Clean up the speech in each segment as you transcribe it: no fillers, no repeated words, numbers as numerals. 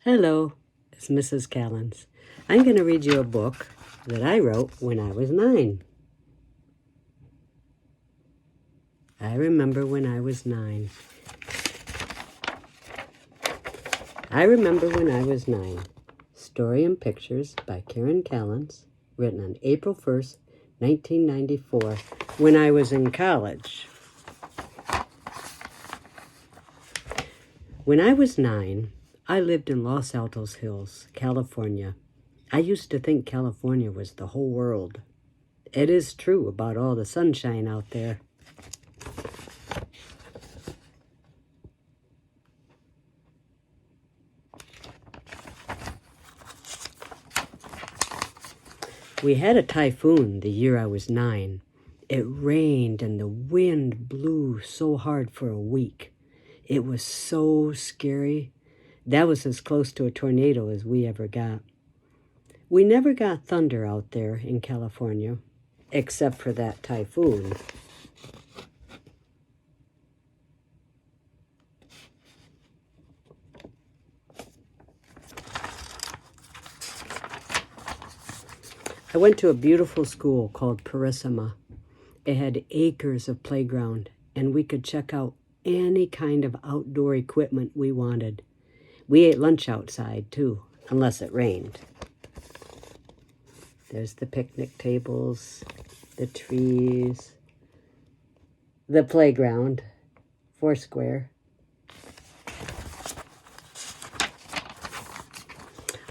Hello, it's Mrs. Callens. I'm going to read you a book that I wrote when I was 9. I remember when I was 9. I remember when I was 9. Story and Pictures by Karen Callens, written on April 1st, 1994, when I was in college. When I was 9, I lived in Los Altos Hills, California. I used to think California was the whole world. It is true about all the sunshine out there. We had a typhoon the year I was 9. It rained and the wind blew so hard for a week. It was so scary. That was as close to a tornado as we ever got. We never got thunder out there in California, except for that typhoon. I went to a beautiful school called Purissima. It had acres of playground, and we could check out any kind of outdoor equipment we wanted. We ate lunch outside, too, unless it rained. There's the picnic tables, the trees, the playground, Foursquare.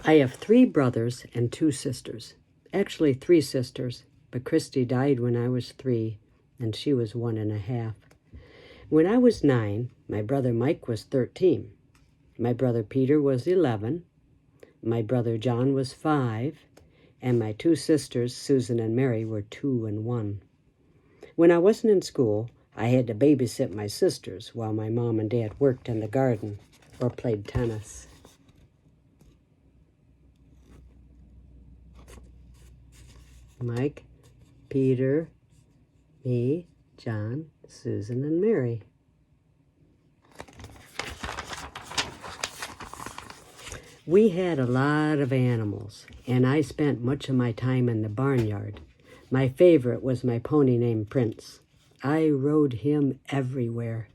I have 3 brothers and 2 sisters. Actually, 3 sisters, but Christy died when I was 3, and she was 1.5. When I was 9, my brother Mike was 13. My brother Peter was 11. My brother John was 5. And my 2 sisters, Susan and Mary, were 2 and 1. When I wasn't in school, I had to babysit my sisters while my mom and dad worked in the garden or played tennis. Mike, Peter, me, John, Susan, and Mary. We had a lot of animals, and I spent much of my time in the barnyard. My favorite was my pony named Prince. I rode him everywhere.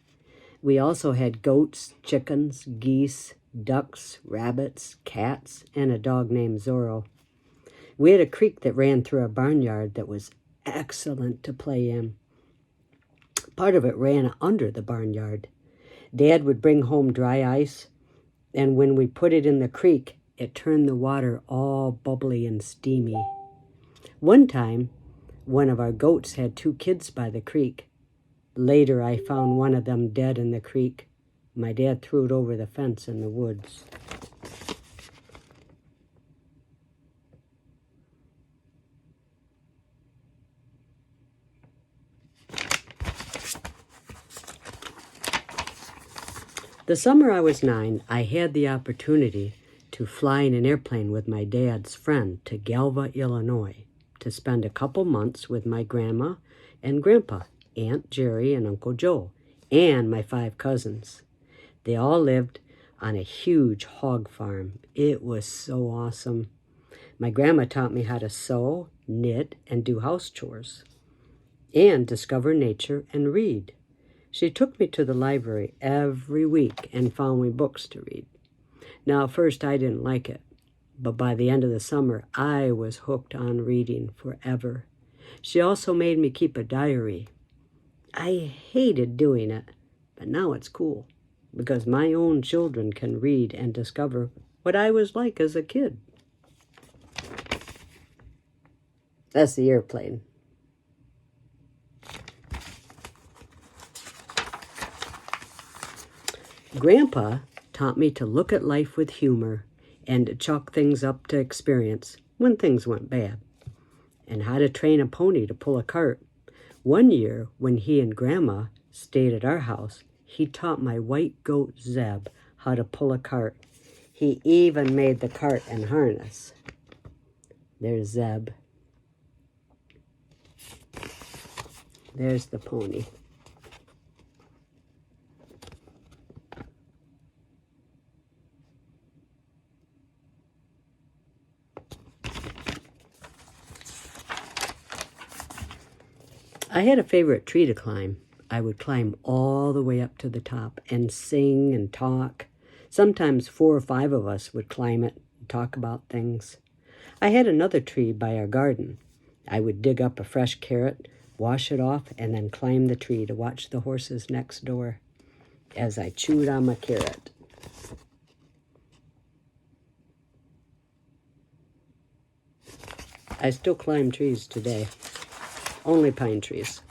We also had goats, chickens, geese, ducks, rabbits, cats, and a dog named Zorro. We had a creek that ran through our barnyard that was excellent to play in. Part of it ran under the barnyard. Dad would bring home dry ice, and when we put it in the creek, it turned the water all bubbly and steamy. One time, one of our goats had 2 kids by the creek. Later, I found one of them dead in the creek. My dad threw it over the fence in the woods. The summer I was 9, I had the opportunity to fly in an airplane with my dad's friend to Galva, Illinois, to spend a couple months with my grandma and grandpa, Aunt Jerry and Uncle Joe, and my 5 cousins. They all lived on a huge hog farm. It was so awesome. My grandma taught me how to sew, knit, and do house chores, and discover nature and read. She took me to the library every week and found me books to read. Now, at first, I didn't like it, but by the end of the summer, I was hooked on reading forever. She also made me keep a diary. I hated doing it, but now it's cool, because my own children can read and discover what I was like as a kid. That's the airplane. Grandpa taught me to look at life with humor and to chalk things up to experience when things went bad, and how to train a pony to pull a cart. One year, when he and Grandma stayed at our house, he taught my white goat Zeb how to pull a cart. He even made the cart and harness. There's Zeb. There's the pony. I had a favorite tree to climb. I would climb all the way up to the top and sing and talk. Sometimes 4 or 5 of us would climb it and talk about things. I had another tree by our garden. I would dig up a fresh carrot, wash it off, and then climb the tree to watch the horses next door as I chewed on my carrot. I still climb trees today, only pine trees.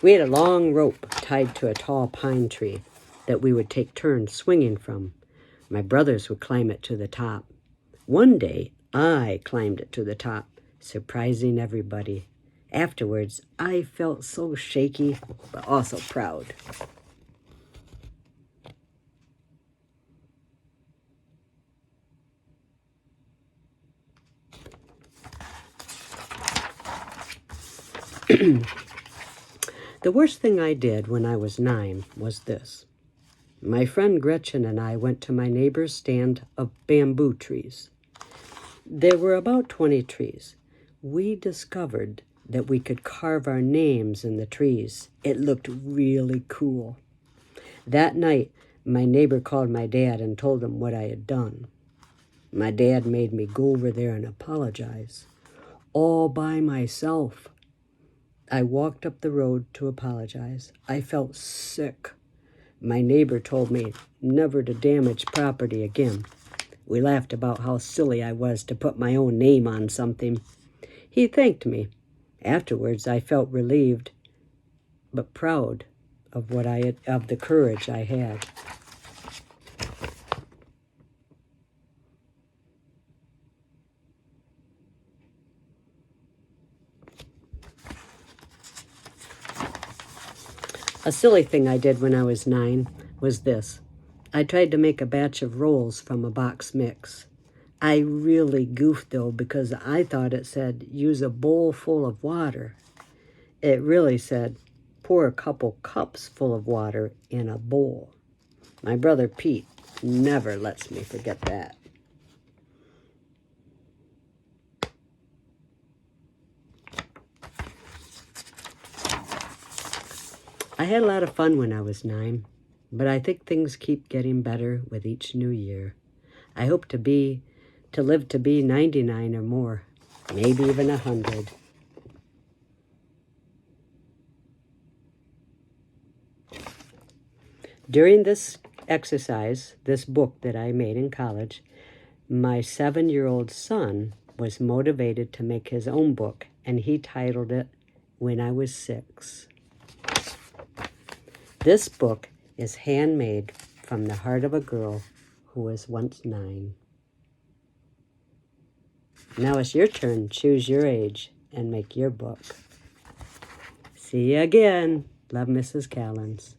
We had a long rope tied to a tall pine tree that we would take turns swinging from. My brothers would climb it to the top. One day, I climbed it to the top, surprising everybody. Afterwards, I felt so shaky, but also proud. The worst thing I did when I was 9 was this. My friend Gretchen and I went to my neighbor's stand of bamboo trees. There were about 20 trees. We discovered that we could carve our names in the trees. It looked really cool. That night, my neighbor called my dad and told him what I had done. My dad made me go over there and apologize, all by myself. I walked up the road to apologize. I felt sick. My neighbor told me never to damage property again. We laughed about how silly I was to put my own name on something. He thanked me. Afterwards, I felt relieved, but proud of of the courage I had. A silly thing I did when I was 9 was this. I tried to make a batch of rolls from a box mix. I really goofed, though, because I thought it said, use a bowl full of water. It really said, pour a couple cups full of water in a bowl. My brother Pete never lets me forget that. I had a lot of fun when I was 9, but I think things keep getting better with each new year. I hope to live to be 99 or more, maybe even 100. During this exercise, this book that I made in college, my 7-year-old son was motivated to make his own book, and he titled it When I Was 6. This book is handmade from the heart of a girl who was once 9. Now it's your turn. Choose your age and make your book. See you again. Love, Mrs. Callens.